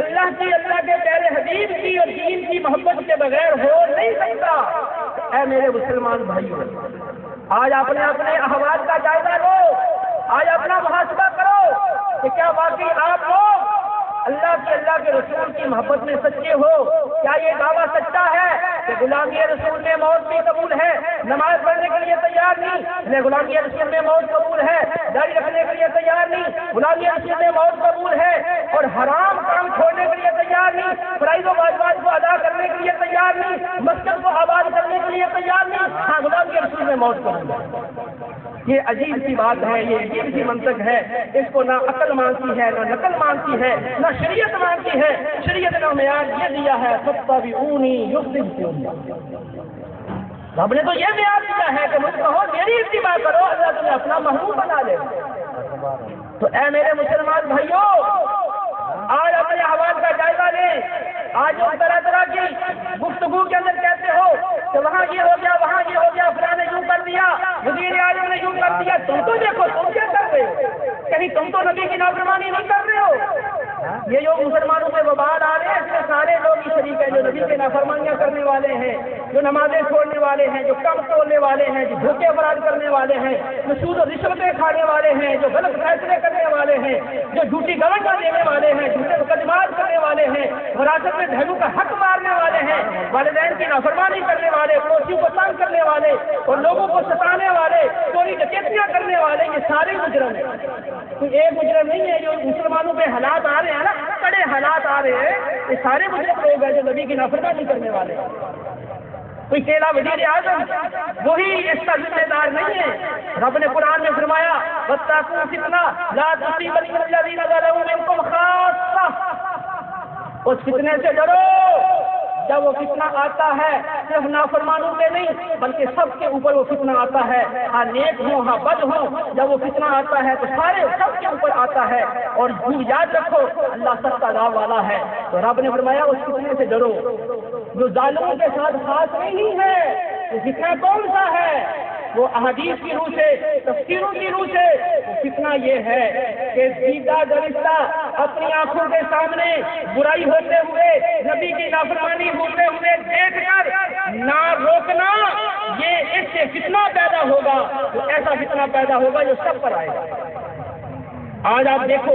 اللہ کی، اللہ کے پیارے حبیب کی اور دین کی محبت کے بغیر ہو نہیں سکتا. اے میرے مسلمان بھائیوں، آج اپنے احوال کا جائزہ لو، آج اپنا محاسبہ کرو کہ کیا واقعی آپ لوگ اللہ کے رسول کی محبت میں سچے ہو. کیا یہ دعویٰ سچا ہے کہ غلامی رسول میں موت بھی قبول ہے، نماز پڑھنے کے لیے تیار نہیں، غلامی رسول میں موت قبول ہے، داڑھی رکھنے کے لیے تیار نہیں، غلامی رسول میں موت قبول ہے، اور حرام کام چھوڑنے کے لیے تیار نہیں، فرائض و واجبات کو ادا کرنے کے لیے تیار نہیں، مسجد کو آباد کرنے کے لیے تیار نہیں، ہاں غلامی رسول میں موت قبول ہے. یہ عجیب سی بات ہے، یہ عجیب سی منطق ہے. اس کو نہ عقل مانتی ہے، نہ نقل مانتی ہے، نہ شریعت مانتی ہے. شریعت کا معیار یہ دیا ہے فاتبعونی یحببکم. رب نے تو یہ معیار دیا ہے کہ مجھ کہو میری اتباع کرو، اللہ تمہیں اپنا محبوب بنا لے. تو اے میرے مسلمان بھائیوں، آج اپنے احوال کا جائزہ لیں. آج جو طرح طرح کی گفتگو کے اندر کہتے ہو کہ وہاں یہ ہو گیا، وہاں یہ ہو گیا، فلاں نے یوں کر دیا، وزیر اعظم نے یوں کر دیا، تم تو دیکھو تم کیا کر رہے ہو؟ کہیں تم تو نبی کی نافرمانی نہیں کر رہے ہو؟ یہ جو مسلمانوں میں وبال آ رہے ہیں اس میں سارے لوگ ہی شریک ہیں، جو نبی کی نافرمانیاں کرنے والے ہیں، جو نمازیں چھوڑنے والے ہیں، جو کم توڑنے والے ہیں، جو دھوکے براد کرنے والے ہیں، جو سود و رشوتیں کھانے والے ہیں، جو غلط فیصلے کرنے والے ہیں، جو جھوٹی گواہیاں دینے والے ہیں، جھوٹے مقدمات کرنے والے ہیں، وراثت میں بہنوں کا حق مارنے والے ہیں، والدین کی نافرمانی کرنے والے، پڑوسیوں کو تنگ کرنے والے اور لوگوں کو ستانے والے، چوری ڈکیتیاں کرنے والے، یہ سارے مجرم ہیں. کوئی ایک مجرم نہیں ہے. جو مسلمانوں پہ حالات آ رہے ہیں نا، بڑے حالات آ رہے ہیں، یہ سارے مجرم لوگ ہیں جو نبی کی نافرمانی کرنے والے. کوئی کیلا وزیر اعظم وہی اس کا ذمہ دار نہیں رب نے قرآن میں فرمایا وَاتَّقُوا فِتْنَةً لَا تُصِيبَنَّ الَّذِينَ ظَلَمُوا مِنكُمْ خَاصَّةً، اس فتنے سے ڈرو جب وہ فتنہ آتا ہے صرف نافرمانوں پہ نہیں بلکہ سب کے اوپر وہ فتنہ آتا ہے، ہاں نیک ہوں ہاں بد ہوں، جب وہ فتنہ آتا ہے تو سارے سب کے اوپر آتا ہے، اور یاد رکھو اللہ سخت عذاب والا ہے۔ تو رب نے فرمایا اس فتنے سے ڈرو جو ظالموں کے ساتھ خاص نہیں ہے۔ وہ فتنہ کون سا ہے؟ وہ احادیث کی روح سے، تفسیروں کی روح سے وہ فتنہ یہ ہے کہ سیدھا گرفتہ اپنی آنکھوں کے سامنے برائی ہوتے ہوئے، نبی کی نافرمانی ہوتے ہوئے دیکھ کر نہ روکنا، یہ اس سے فتنہ پیدا ہوگا، تو ایسا فتنہ پیدا ہوگا جو سب پر آئے گا۔ آج آپ دیکھو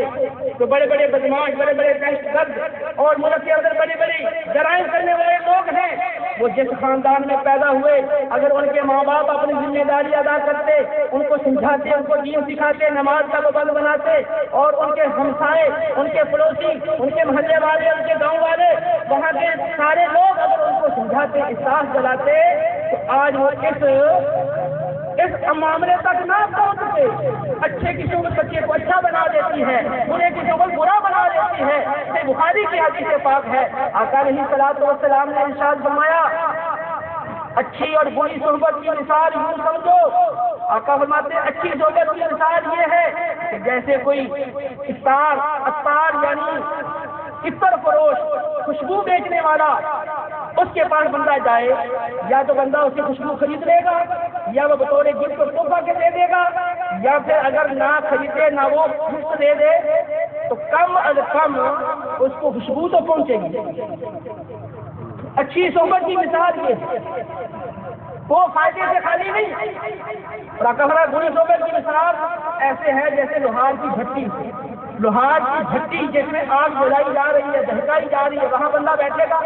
تو بڑے بڑے بدماش، بڑے بڑے دہشت گرد اور ملک کے اندر بڑی بڑی جرائم کرنے والے لوگ ہیں، وہ جس خاندان میں پیدا ہوئے اگر ان کے ماں باپ اپنی ذمہ داری ادا کرتے، ان کو سمجھاتے، ان کو دین سکھاتے، نماز کا پابند بناتے، اور ان کے ہمسائے، ان کے پڑوسی، ان کے محلے والے، ان کے گاؤں والے، وہاں کے سارے لوگ اگر ان کو سمجھاتے، احساس دلاتے، تو آج وہ اس معاملے تک نہ پہنچتے۔ اچھے کی صحبت بچے کو اچھا بنا دیتی ہے، برے کی صحبت برا بنا دیتی ہے۔ یہ بخاری کی حدیث پاک ہے، آقا علیہ الصلوۃ والسلام نے ارشاد فرمایا اچھی اور بری صحبت کی مثال یوں سمجھو، آقا فرماتے ہیں اچھی صحبت کی مثال یہ ہے کہ جیسے کوئی عطار یعنی عطر فروش، خوشبو بیچنے والا، اس کے پاس بندہ جائے، یا تو بندہ اس کی خوشبو خرید لے گا، یا وہ بطور گفٹ کو تحفہ کے دے دے گا، یا پھر اگر نہ خریدے نہ وہ مفت دے دے تو کم از کم اس کو خوشبو تو پہنچے گی۔ اچھی صحبت کی مثال یہ ہے، وہ فائدے سے خالی نہیں۔ راکفرا بری صحبت کی مثال ایسے ہے جیسے لوہار کی بھٹی، لوہار کی بھٹی جس میں آگ جلائی جا رہی ہے، دہکائی جا رہی ہے، وہاں بندہ بیٹھے گا،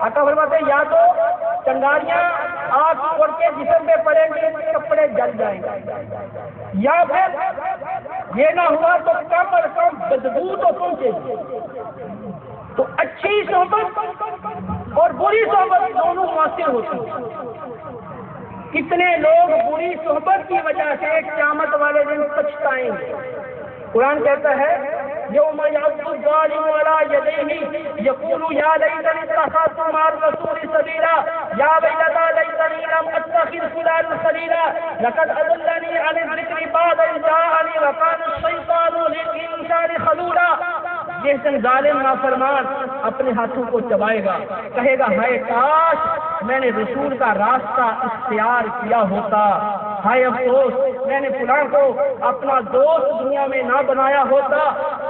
آقا فرماتے ہیں یا تو چنگاریاں آگ اڑ کے جسم پہ پڑیں گے، کپڑے جل جائیں گے، یا پھر یہ نہ ہوا تو کم از کم بدبو تو پہنچے گی۔ تو اچھی صحبت اور بری صحبت دونوں مؤثر ہوتی ہیں۔ کتنے لوگ بری صحبت کی وجہ سے قیامت والے دن پچھتائیں گے۔ قرآن کہتا ہے یوم یعض الظالم علی یدیہ یقول یا لیتنی اتخذت مع الرسول سبیلا یا ویلتی لیتنی لم اتخذ فلانا خلیلا لقد اضلنی عن الذکر بعد اذ جاءنی وکان الشیطان للانسان خذولا۔ جس دن ظالم نافرمان اپنے ہاتھوں کو چبائے گا، کہے گا ہائے کاش میں نے رسول کا راستہ اختیار کیا ہوتا، ہائے افسوس میں نے فلاں کو اپنا دوست دنیا میں نہ بنایا ہوتا،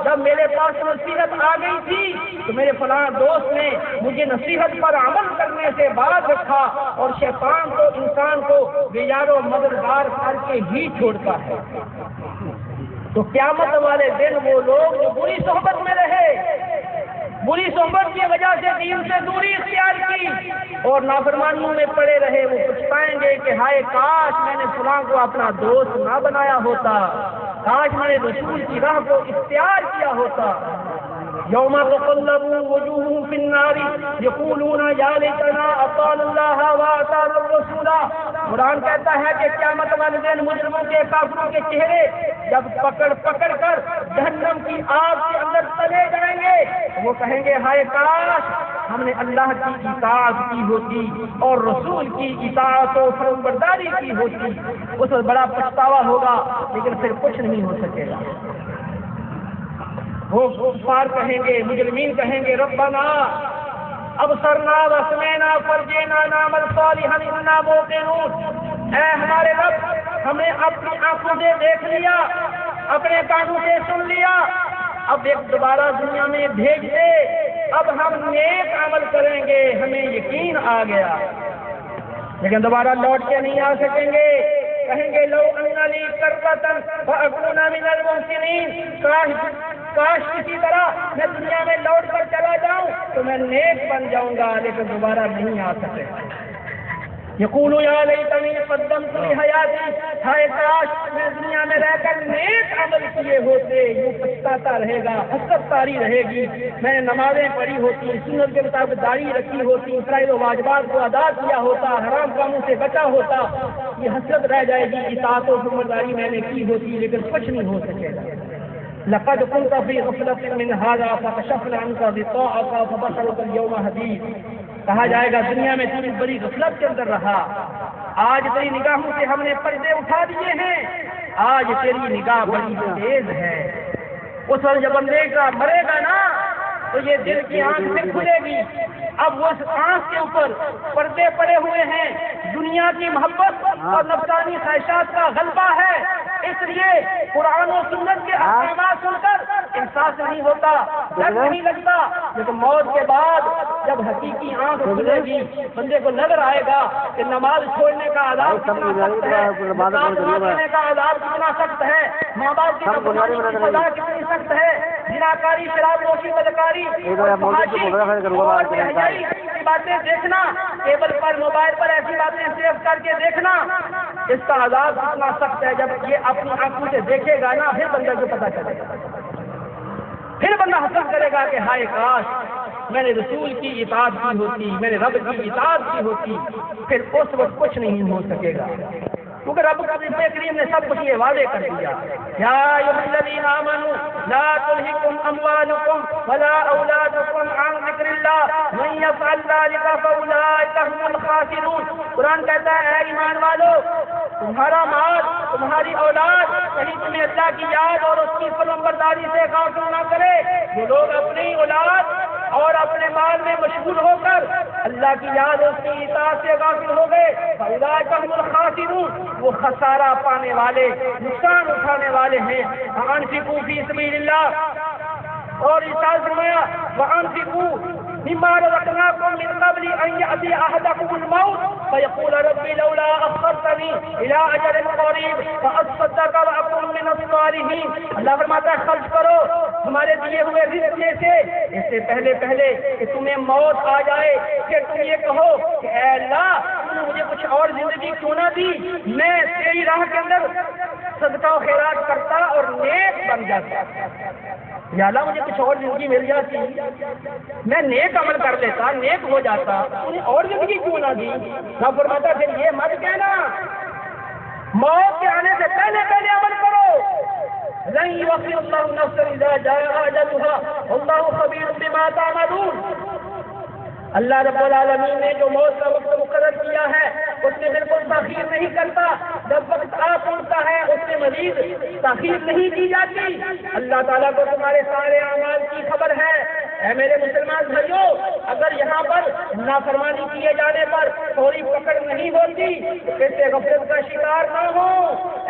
جب میرے پاس نصیحت آ گئی تھی تو میرے فلاں دوست نے مجھے نصیحت پر عمل کرنے سے باز رکھا، اور شیطان کو انسان کو بیار و مددگار کر کے ہی چھوڑتا ہے۔ تو قیامت والے دن وہ لوگ جو بری صحبت میں رہے، بری صحبت کی وجہ سے دین سے دوری اختیار کی اور نافرمانیوں میں پڑے رہے، وہ پچھتائیں گے کہ ہائے کاش میں نے فلاں کو اپنا دوست نہ بنایا ہوتا، کاش میں نے رسول کی راہ کو اختیار کیا ہوتا۔ یوم تقلب وجوہہم فی النار یقولون یا لیتنا اطعنا اللہ واطعنا الرسول۔ قرآن کہتا ہے کہ قیامت والے دن مجرموں کے، کافروں کے چہرے جب پکڑ پکڑ کر جہنم کی آگ کے اندر تلے جائیں گے، وہ کہیں گے ہائے کاش ہم نے اللہ کی اطاعت کی ہوتی اور رسول کی اطاعت و فرمانبرداری کی ہوتی۔ اس میں بڑا پچھتاوا ہوگا، لیکن پھر کچھ نہیں ہو سکے گا۔ وہ کفار کہیں گے، مجرمین کہیں گے ربنا ابصرنا وسمعنا فرجعنا نعمل صالحا انا موقنون۔ اے ہمارے رب، ہمیں اپنی آنکھوں سے دیکھ لیا، اپنے کانوں سے سن لیا، اب ایک دوبارہ دنیا میں بھیج دے، اب ہم نیک عمل کریں گے، ہمیں یقین آ گیا، لیکن دوبارہ لوٹ کے نہیں آ سکیں گے۔ کہیں گے لو ان لی کرۃ فاکون من المحسنین، کاش کسی طرح میں دنیا میں لوٹ کر چلا جاؤں تو میں نیک بن جاؤں گا، لیکن دوبارہ نہیں آ سکے۔ یقول یا لیتنی قدمت لحیاتی، ہائے کاش میں دنیا میں رہ کر نیک عمل کیے ہوتے، یوں پچھتاتا رہے گا، حسرت تاری رہے گی، میں نے نمازیں پڑھی ہوتی، سنت کے مطابق داڑھی رکھی ہوتی، فرائض و واجبات کو ادا کیا ہوتا، حرام کاموں سے بچا ہوتا، یہ حسرت رہ جائے گی، اطاعت و فرمانبرداری میں نے کی ہوتی، لیکن کچھ نہیں ہو سکے گا۔ لقد كنت في غفلة من هذا فكشفنا عنك غطاءك فبصرك اليوم حديد۔ کہا جائے گا دنیا میں تو بڑی غفلت کے اندر رہا، آج تیری نگاہوں سے ہم نے پردے اٹھا دیے ہیں، آج تیری نگاہ بڑی تیز ہے۔ اس وقت جب بندے کا مرے گا نا تو یہ دل کی آنکھ سے کھلے گی، اب وہ اس آنکھ کے اوپر پردے پڑے ہوئے ہیں، دنیا کی محبت اور نفسانی خواہشات کا غلبہ ہے، اس لیے قرآن و سنت کے احکامات سن کر احساس نہیں ہوتا، ڈر نہیں لگتا، لیکن موت کے بعد جب حقیقی آنکھ کھلے گی بندے کو نظر آئے گا کہ نماز چھوڑنے کا عذاب کتنا سخت ہے، کرنے کا عذاب کتنا سخت ہے، ماں باپ کی سزا کتنی سخت ہے، زناکاری، شراب نوشی، بدکاری، باتیں دیکھنا، کیبل پر موبائل پر ایسی باتیں سیو کر کے دیکھنا، اس کا عذاب کتنا سخت ہے۔ جب یہ اپنی آنکھوں سے دیکھے گا نا پھر بندہ کو پتہ چلے گا، پھر بندہ حسرت کرے گا کہ ہائے کاش میں نے رسول کی اطاعت کی ہوتی، میں نے رب کی اطاعت کی ہوتی، پھر اس وقت کچھ نہیں ہو سکے گا، کیونکہ رب کریم نے سب کچھ یہ وعدے کر دیا، یا ایھا الذین آمنوا لا تلہکم اموالکم ولا اولادکم عن ذکر اللہ من یفعل ذلک فاولئک هم الخاسرون۔ قرآن کہتا ہے اے ایمان والو، تمہارا مال، تمہاری اولاد کہیں تمہیں اللہ کی یاد اور اس کی فرمانبرداری سے غافل نہ کرے۔ جو لوگ اپنی اولاد اور اپنے مال میں مشغول ہو کر اللہ کی یاد اور اس کی اطاعت سے غافل ہو گئے، فاولئک هم الخاسرون، وہ خسارہ پانے والے، نقصان اٹھانے والے ہیں۔ وانفقوا فی سبیل اللہ، اور ارشاد فرمایا وانفقوا مما رزقناکم من قبل ان یأتی احدکم الموت فیقول ربی لولا اخرتنی الی اجل قریب فاصدق واکن من الصالحین۔ اللہ فرماتا ہے خرچ کرو تمہارے دیے ہوئے رزق میں سے، اس سے پہلے کہ تمہیں موت آ جائے، پھر تم یہ کہو کہ اے اللہ تم نے مجھے کچھ اور زندگی کیوں نہ دی، میں تیری راہ کے اندر صدقہ و خیرات کرتا اور نیک بن جاتا، یا اللہ مجھے کچھ اور زندگی مل جاتی، میں نیک عمل کر لیتا، نیک ہو جاتا، انہیں اور زندگی کیوں نہ دی۔ نہ فرماتا پھر یہ مت کہنا موت کے آنے سے پہلے عمل کرو، لن یؤخر اللہ نفسا اذا جاء اجلها واللہ خبیر بما تعملون۔ اللہ رب العالمین نے جو موت کا وقت مقرر کیا ہے اس میں بالکل تاخیر نہیں کرتا، جب وقت آ پہنچتا ہے اس میں مزید تاخیر نہیں کی جاتی۔ اللہ تعالیٰ کو تمہارے سارے اعمال کی خبر ہے۔ اے میرے مسلمان بھائیوں، اگر یہاں پر نافرمانی کیے جانے پر فوری پکڑ نہیں ہوتی تو ایسے غفلت کا شکار نہ ہو۔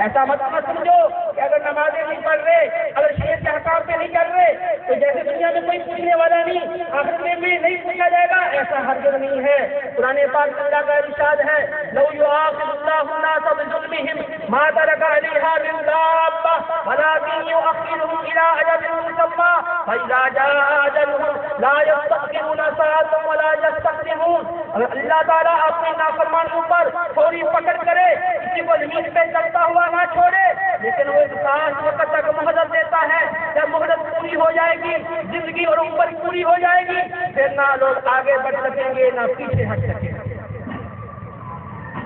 ایسا مت سمجھو کہ اگر نمازیں نہیں پڑھ رہے، اگر شریعت کے احکام پہ نہیں کر رہے تو جیسے دنیا میں کوئی پوچھنے والا نہیں، آخرت میں بھی نہیں پوچھا جائے گا، ایسا ہرگز نہیں ہے۔ قرآن پاک اللہ کا ارشاد ہے لو یؤاخذ اللہ الناس بظلمهم ما ترک علیہا من دابہ ولکن یؤخرهم الی اجل مسمى فاذا جاء اجلهم لا یستأخرون ساعة ولا یستقدمون۔ اگر اللہ تعالیٰ اپنے نافرمانوں پر فوری پکڑ کرے، کسی کو زمین پہ چلتا ہوا نہ چھوڑے، لیکن وہ ایک خاص وقت تک مہلت دیتا ہے، جب مہلت پوری ہو جائے گی، زندگی اور عمر پوری ہو جائے گی، پھر نہ لوگ آگے بڑھ سکیں گے نہ پیچھے ہٹ سکیں گے۔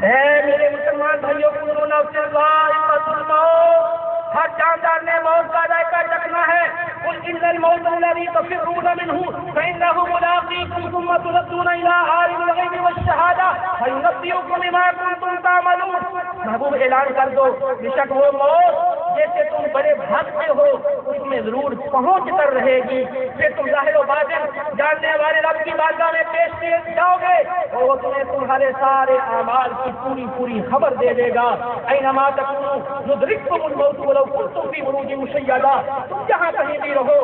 اے میرے مسلمان بھائیوں، کل نفس ذائقۃ الموت، ہر جاندار نے موت کا ذائقہ چکھنا ہے۔ قل ان الموت الذی تفرون منہ فانہ ملاقیکم ثم تردون الی عالم الغیب والشہادہ فینبئکم بما کنتم تعملون۔ محبوب اعلان کر دو بے شک وہ موت جیسے تم بڑے بھاگتے ہو اس میں ضرور پہنچ کر رہے گی، پھر تم ظاہر و باطن جاننے والے رب کی بارگاہ میں پیش کیے جاؤ گے اور وہ تمہیں تمہارے سارے اعمال کی پوری خبر دے دے گا۔ اینما تکونوا یدرککم الموت ولو کنتم فی بروج مشیدہ، تم جہاں کہیں بھی رہو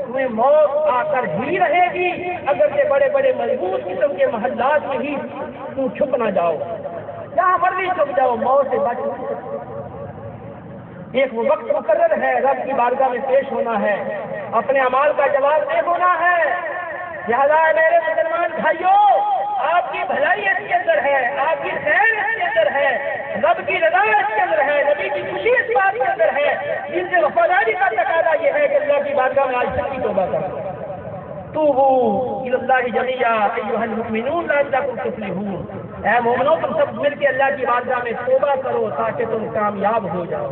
تمہیں موت آ کر ہی رہے گی، اگر یہ بڑے بڑے مضبوط قسم کے محلات میں ہی تم چھپ نہ جاؤ، جہاں پر بھی چھپ جاؤ موت سے بچ نہیں سکتے۔ ایک وقت مقرر ہے، رب کی بارگاہ میں پیش ہونا ہے، اپنے اعمال کا جواب دے ہونا ہے۔ لہذا میرے مسلمان بھائیوں، آپ کی بھلائی اس کے اندر ہے، آپ کی خیر اس کے اندر ہے، رب کی رضا اس کے اندر ہے، خشیت تمہاری اندر ہے، دل سے وفاداری کا تقاضا یہ ہے کہ اللہ کی بارگاہ میں آج سچی توبہ کرو۔ توبوا الی اللہ جمیعا ایھا المؤمنون لعلکم تفلحون، اے مومنو تم سب مل کے اللہ کی بارگاہ میں توبہ کرو تاکہ تم کامیاب ہو جاؤ۔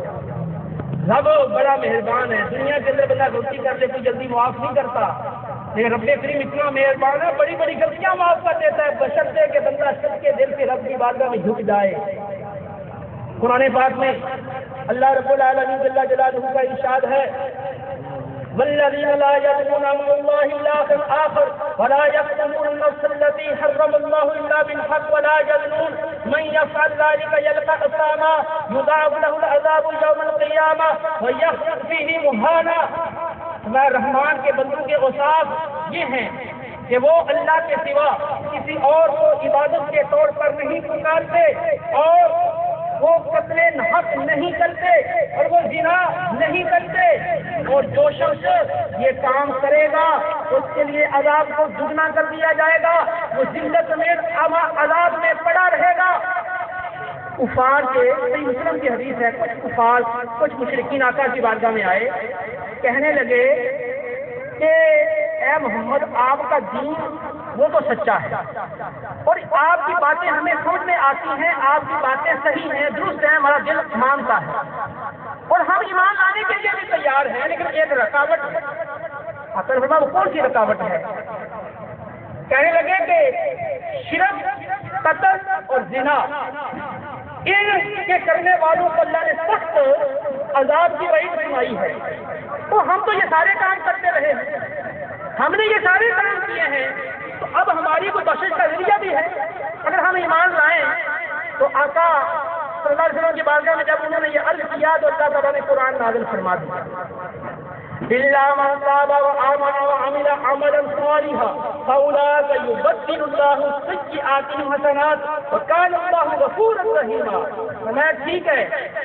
رب بڑا مہربان ہے، دنیا کے اندر بندہ غلطی کر لے کوئی جلدی معاف نہیں کرتا، لیکن رب کریم اتنا مہربان ہے، بڑی بڑی غلطیاں معاف کر دیتا ہے بشرطے کہ بندہ سچے دل سے رب کی بارگاہ میں جھک جائے۔ قرآن پاک میں اللہ رب العالمین جل جلالہ کا ارشاد ہے والذین لا یدعون مع اللہ الہا آخر ولا یقتلون النفس التي حرم اللہ الا بالحق ولا یزنون من یفعل ذلک یلقى اثاما یضاعف له العذاب یوم القیامہ ویخلد فیہ مہانا۔ میں رحمان کے بندوں کے اوصاف یہ ہیں کہ وہ اللہ کے سوا کسی اور کو عبادت کے طور پر نہیں پکارتے، اور وہ قتل حق نہیں کرتے، اور وہ زنا نہیں کرتے، اور جو شخص یہ کام کرے گا اس کے لیے عذاب کو دگنا کر دیا جائے گا، وہ ذلت میں عذاب میں پڑا رہے گا۔ کفار کے صحیح مسلم کی حدیث ہے، کچھ کفار کچھ مشرکین آقا کی بارگاہ میں آئے، کہنے لگے کہ اے محمد آپ کا دین وہ تو سچا ہے اور آپ کی باتیں ہمیں سمجھ میں آتی ہیں، آپ کی باتیں صحیح ہیں، درست ہیں، ہمارا دل مانتا ہے اور ہم ایمان لانے کے لیے بھی تیار ہیں، لیکن ایک رکاوٹ ہے۔ آقا نے فرمایا وہ کون سی رکاوٹ ہے؟ کہنے لگے کہ شرک، قتل اور زنا، ان کے کرنے والوں کو اللہ نے سخت عذاب کی وعید فرمائی ہے۔ تو ہم تو یہ سارے کام کرتے رہے ہیں، ہم نے یہ سارے کام کیے ہیں، تو اب ہماری کوئی بخشش کا ذریعہ بھی ہے اگر ہم ایمان لائیں۔ تو آقا صلی اللہ علیہ وسلم کی بارگاہ میں جب انہوں نے یہ عرض کیا تو اللہ تعالیٰ نے قرآن نازل فرما دیا إِلَّا مَن تَابَ وَآمَنَ وَعَمِلَ عَمَلًا صَالِحًا فَأُولَٰئِكَ يُبَدِّلُ اللَّهُ سَيِّئَاتِهِمْ حَسَنَاتٍ وَكَانَ اللَّهُ غَفُورًا رَحِيمًا۔ فرمایا ٹھیک ہے،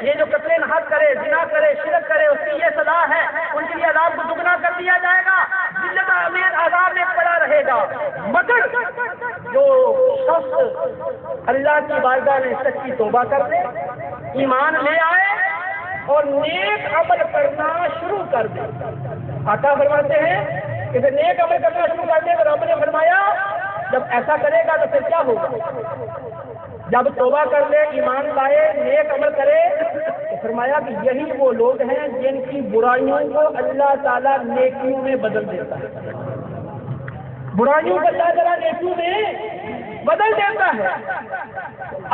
یہ جو قتل حق کرے، زنا کرے، شرک کرے، اس کی یہ سزا ہے، ان کے لیے عذاب کو دگنا کر دیا جائے گا، ذلت میں عذاب میں پڑا رہے گا، مگر جو شخص اللہ کی بارگاہ میں سچی توبہ کر دے، ایمان لے آئے اور نیک عمل کرنا شروع کر دے۔ آقا فرماتے ہیں کہ پھر نیک عمل کرنا شروع کر دے تو رب نے فرمایا جب ایسا کرے گا تو پھر کیا ہوگا؟ جب توبہ کر لے، ایمان لائے، نیک عمل کرے تو فرمایا کہ یہی وہ لوگ ہیں جن کی برائیوں کو اللہ تعالیٰ نیکیوں میں بدل دیتا ہے۔ برائیوں کو اللہ تعالیٰ نیکیوں میں بدل دیتا ہے۔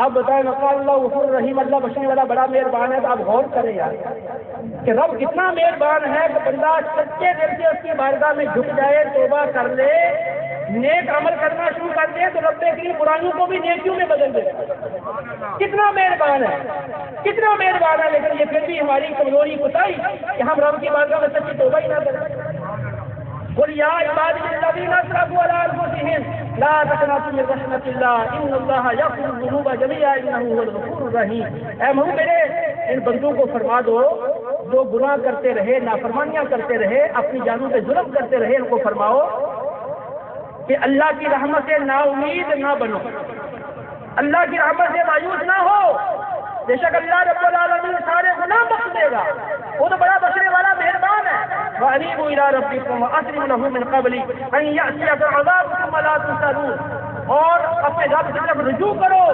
اب بتائیں وقال اللہ غفور رحیم، اللہ بخشنے والا بڑا مہربان ہے، تو آپ غور کریں یار کہ رب کتنا مہربان ہے کہ بندہ سچے دل سے اس کی بارگاہ میں جھک جائے، توبہ کر لے، نیک عمل کرنا شروع کر دے تو رب کریم برائیوں کو بھی نیکیوں میں بدل دے۔ کتنا مہربان ہے، کتنا مہربان ہے، لیکن یہ پھر بھی ہماری کمزوری کوتاہی کہ ہم رب کی بارگاہ میں سچی توبہ ہی نہ کریں۔ قل یا عبادی الذین اسرفوا علی انفسہم لا تقنطوا من رحمۃ اللہ ان اللہ یغفر الذنوب جميعا انہ هو الغفور الرحیم۔ اے محبوب میرے ان بندوں کو فرما دو جو گناہ کرتے رہے، نافرمانیاں کرتے رہے، اپنی جانوں پہ ظلم کرتے رہے، ان کو فرماؤ کہ اللہ کی رحمت سے نا امید نہ بنو، اللہ کی رحمت سے مایوس نہ ہو، بے شک اللہ رب العالمین سارے گناہ بخش دے گا، وہ تو بڑا بخشنے والا مہربان ہے۔ وَأَنِيبُوا إِلَىٰ رَبِّكُمْ وَأَسْلِمُوا لَهُ مِنْ قَبْلِ أَن يَأْتِيَكُمْ عَذَابٌ ثُمَّ لَا تُنصَرُونَ، اور اپنے رب کی طرف رجوع کرو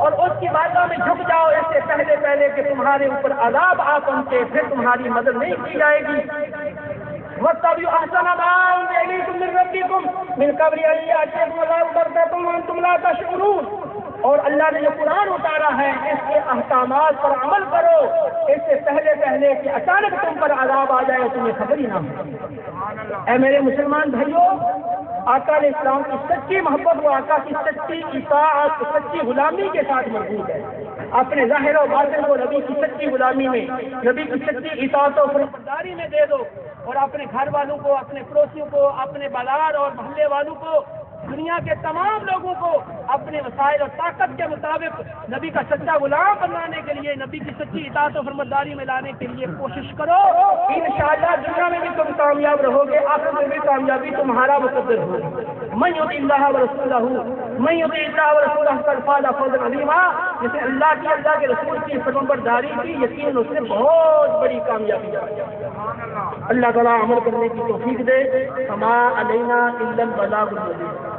اور اس کی بارگاہ میں جھک جاؤ اس سے پہلے کہ تمہارے اوپر عذاب آ پہنچے، پھر تمہاری مدد نہیں کی جائے گی۔ وَاتَّبِعُوا أَحْسَنَ مَا أُنزِلَ إِلَيْكُم مِّن رَّبِّكُم مِّن قَبْلِ أَن يَأْتِيَكُمُ الْعَذَابُ بَغْتَةً وَأَنتُمْ لَا تَشْعُرُونَ۔ اور اللہ نے جو قرآن اتارا ہے اس کے احکامات پر عمل کرو اس سے پہلے کہ اچانک تم پر عذاب آ جائے تمہیں خبر ہی نہ ہو۔ اے میرے مسلمان بھائیوں، آقا علیہ السلام کی سچی محبت و آقا کی سچی اطاعت، سچی غلامی کے ساتھ مربوط ہے۔ اپنے ظاہر و باطن کو نبی کی سچی غلامی میں، نبی کی سچی اطاعت و فرمانبرداری میں دے دو، اور اپنے گھر والوں کو، اپنے پڑوسیوں کو، اپنے بازار اور محلے والوں کو، دنیا کے تمام لوگوں کو اپنے وسائل اور طاقت کے مطابق نبی کا سچا غلام بنانے کے لیے، نبی کی سچی اطاعت و فرمانبرداری میں لانے کے لیے کوشش کرو۔ انشاءاللہ دنیا میں بھی تم کامیاب رہو گے، آخرت میں بھی کامیابی تمہارا مقدر ہوگی۔ من یطع اللہ ورسولہ میں یطیع اللہ ورسولہ فقد فاز فوزا عظیما، جسے اللہ کی اللہ کے رسول کی فرمانبرداری کی یقین اس نے بہت بڑی کامیابی ہے۔ اللہ تعالیٰ عمل کرنے کی توفیق دے۔ فما علینا الا البلاغ المبین۔